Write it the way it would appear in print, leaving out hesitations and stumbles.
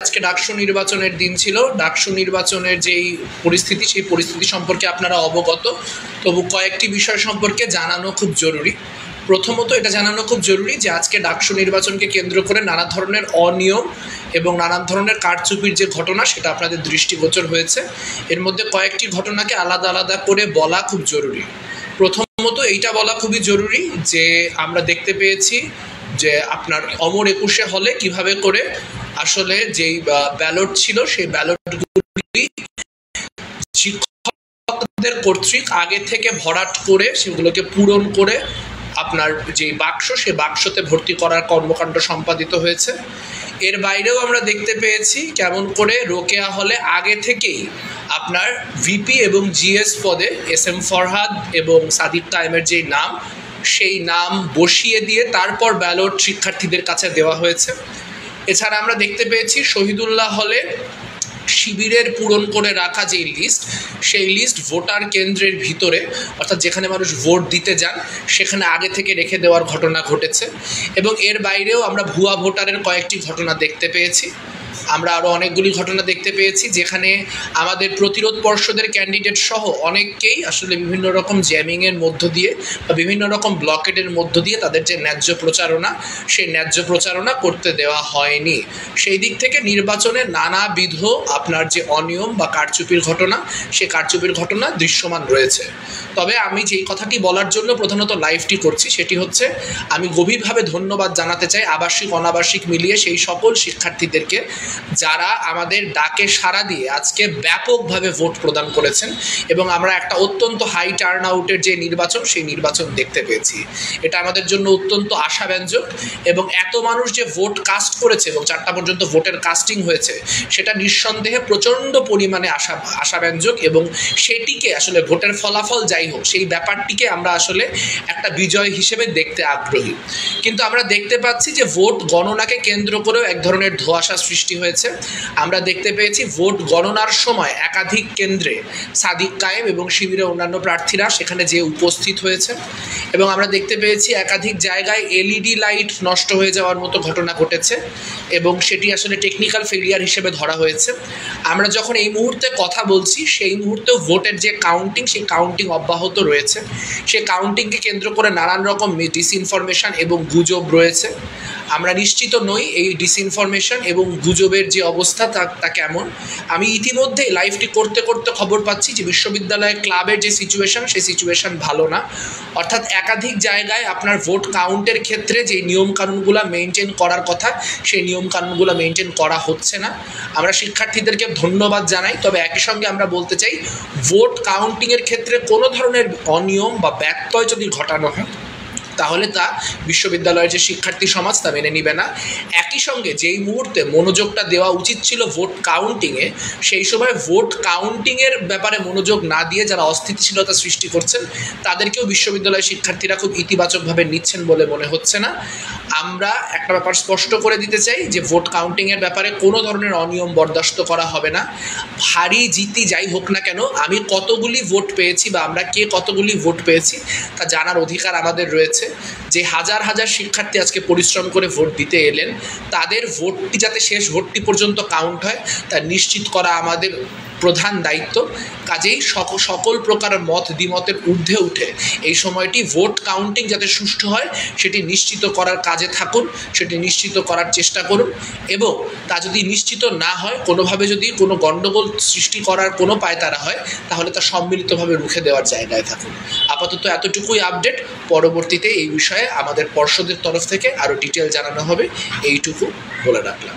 আজকে ডাকসু নির্বাচনের দিন ছিল। ডাকসু নির্বাচনের যেই পরিস্থিতি, সেই পরিস্থিতি সম্পর্কে আপনারা অবগত। তবু কয়েকটি বিষয় সম্পর্কে জানানো খুব জরুরি। প্রথমত এটা জানানো খুব জরুরি যে আজকে ডাকসু নির্বাচনকে কেন্দ্র করে নানা ধরনের অনিয়ম এবং নানান ধরনের কারচুপির যে ঘটনা, সেটা আপনাদের দৃষ্টিগোচর হয়েছে। এর মধ্যে কয়েকটি ঘটনাকে আলাদা আলাদা করে বলা খুব জরুরি। প্রথমত এইটা বলা খুবই জরুরি যে আমরা দেখতে পেয়েছি যে আপনার অমর একুশে হলে কিভাবে করে আসলে যেই ব্যালট ছিল, সেই ব্যালটগুলি শিক্ষকদের কর্তৃক আগে থেকে ভরাট করে সেগুলোকে পূরণ করে আপনার যে বাক্স, সে বাক্সতে ভর্তি করার কর্মকাণ্ড সম্পাদিত হয়েছে। এর বাইরেও আমরা দেখতে পেয়েছি কেমন করে রোকেয়া হলে আগে থেকেই আপনার ভিপি এবং জিএস পদে এস.এম. ফরহাদ এবং সাদিক কায়েমের যে নাম, সেই নাম বসিয়ে দিয়ে তারপর ব্যালট শিক্ষার্থীদের কাছে দেওয়া হয়েছে। এছাড়া আমরা দেখতে পেয়েছি শহীদুল্লাহ হলে শিবিরের পূরণ করে রাখা যে লিস্ট, সেই লিস্ট ভোটার কেন্দ্রের ভিতরে, অর্থাৎ যেখানে মানুষ ভোট দিতে যান, সেখানে আগে থেকে রেখে দেওয়ার ঘটনা ঘটেছে। এবং এর বাইরেও আমরা ভুয়া ভোটারের কয়েকটি ঘটনা দেখতে পেয়েছি। আমরা আরও অনেকগুলি ঘটনা দেখতে পেয়েছি যেখানে আমাদের প্রতিরোধ পর্ষদের ক্যান্ডিডেট সহ অনেককেই আসলে বিভিন্ন রকম জ্যামিংয়ের মধ্য দিয়ে বা বিভিন্ন রকম ব্লকেটের মধ্য দিয়ে তাদের যে ন্যায্য প্রচারণা, সেই ন্যায্য প্রচারণা করতে দেওয়া হয়নি। সেই দিক থেকে নির্বাচনে নানাবিধ আপনার যে অনিয়ম বা কারচুপির ঘটনা, সেই কারচুপির ঘটনা দৃশ্যমান রয়েছে। তবে আমি যেই কথাটি বলার জন্য প্রধানত লাইভটি করছি, সেটি হচ্ছে আমি গভীরভাবে ধন্যবাদ জানাতে চাই আবাসিক অনাবাসিক মিলিয়ে সেই সকল শিক্ষার্থীদেরকে যারা আমাদের ডাকে সাড়া দিয়ে আজকে ব্যাপকভাবে ভোট প্রদান করেছেন এবং আমরা একটা অত্যন্ত হাই টার্ন আউটের যে নির্বাচন, সেই নির্বাচন দেখতে পেয়েছি। এটা আমাদের জন্য অত্যন্ত আশাব্যঞ্জক। এবং এত মানুষ যে ভোট কাস্ট করেছে এবং 4টা পর্যন্ত ভোটের কাস্টিং হয়েছে, সেটা নিঃসন্দেহে প্রচণ্ড পরিমাণে আশাব্যঞ্জক। এবং সেটিকে আসলে ভোটের ফলাফল যাই হোক, সেই ব্যাপারটিকে আমরা আসলে একটা বিজয় হিসেবে দেখতে আগ্রহী। কিন্তু আমরা দেখতে পাচ্ছি যে ভোট গণনাকে কেন্দ্র করেও এক ধরনের ধোঁয়াশা সৃষ্টি হয়েছে। আমরা দেখতে পেয়েছি ভোট গণনার সময় একাধিক কেন্দ্রে সাদিক কায়েম এবং শিবিরের অন্যান্য প্রার্থীরা সেখানে যে উপস্থিত হয়েছে, এবং আমরা দেখতে পেয়েছি একাধিক জায়গায় এলইডি লাইট নষ্ট হয়ে যাওয়ার মতো ঘটনা ঘটেছে এবং সেটি আসলে টেকনিক্যাল ফেলিয়ার হিসেবে ধরা হয়েছে। আমরা যখন এই মুহূর্তে কথা বলছি, সেই মুহূর্তেও ভোটের যে কাউন্টিং, সেই কাউন্টিং অব্যাহত রয়েছে। সেই কাউন্টিংকে কেন্দ্র করে নানান রকম ডিসইনফরমেশন এবং গুজব রয়েছে। আমরা নিশ্চিত নই এই ডিসইনফরমেশন এবং গুজবের যে অবস্থা তা কেমন। আমি ইতিমধ্যে লাইভটি করতে করতে খবর পাচ্ছি যে বিশ্ববিদ্যালয় ক্লাবের যে সিচুয়েশন, সেই সিচুয়েশন ভালো না। অর্থাৎ একাধিক জায়গায় আপনার ভোট কাউন্টের ক্ষেত্রে যে নিয়মকানুনগুলো মেনটেন করার কথা, সেই নিয়মকানুনগুলো মেনটেন করা হচ্ছে না। আমরা শিক্ষার্থীদেরকে ধন্যবাদ জানাই, তবে একই সঙ্গে আমরা বলতে চাই ভোট কাউন্টিংয়ের ক্ষেত্রে কোনো ধরনের অনিয়ম বা ব্যত্যয় যদি ঘটানো হয়, তাহলে তা বিশ্ববিদ্যালয়ের যে শিক্ষার্থী সমাজ তা মেনে নিবে না। একই সঙ্গে যেই মুহূর্তে মনোযোগটা দেওয়া উচিত ছিল ভোট কাউন্টিংয়ে, সেই সময় ভোট কাউন্টিংয়ের ব্যাপারে মনোযোগ না দিয়ে যারা অস্থিতিশীলতা সৃষ্টি করছেন, তাদেরকেও বিশ্ববিদ্যালয়ের শিক্ষার্থীরা খুব ইতিবাচকভাবে নিচ্ছেন বলে মনে হচ্ছে না। আমরা একটা ব্যাপার স্পষ্ট করে দিতে চাই যে ভোট কাউন্টিংয়ের ব্যাপারে কোনো ধরনের অনিয়ম বরদাস্ত করা হবে না। হারি জিতি যাই হোক না কেন, আমি কতগুলি ভোট পেয়েছি বা আমরা কে কতগুলি ভোট পেয়েছি তা জানার অধিকার আমাদের রয়েছে। যে হাজার হাজার শিক্ষার্থী আজকে পরিশ্রম করে ভোট দিতে এলেন, তাদের ভোটটি যাতে শেষ ভোটটি পর্যন্ত কাউন্ট হয় তা নিশ্চিত করা আমাদের প্রধান দায়িত্ব। কাজেই সকল প্রকার মত দ্বিমতের ঊর্ধ্বে উঠে এই সময়টি ভোট কাউন্টিং যাতে সুষ্ঠু হয়, সেটি নিশ্চিত করার কাজে থাকুন, সেটি নিশ্চিত করার চেষ্টা করুন। এবং তা যদি নিশ্চিত না হয়, কোনোভাবে যদি কোনো গণ্ডগোল সৃষ্টি করার কোনো পায়তারা হয়, তাহলে তা সম্মিলিতভাবে রুখে দেওয়ার জায়গায় থাকুন। আপাতত এতটুকুই আপডেট। পরবর্তীতে এই বিষয়ে আমাদের পর্ষদের তরফ থেকে আরও ডিটেল জানানো হবে, এইটুকু বলে রাখলাম।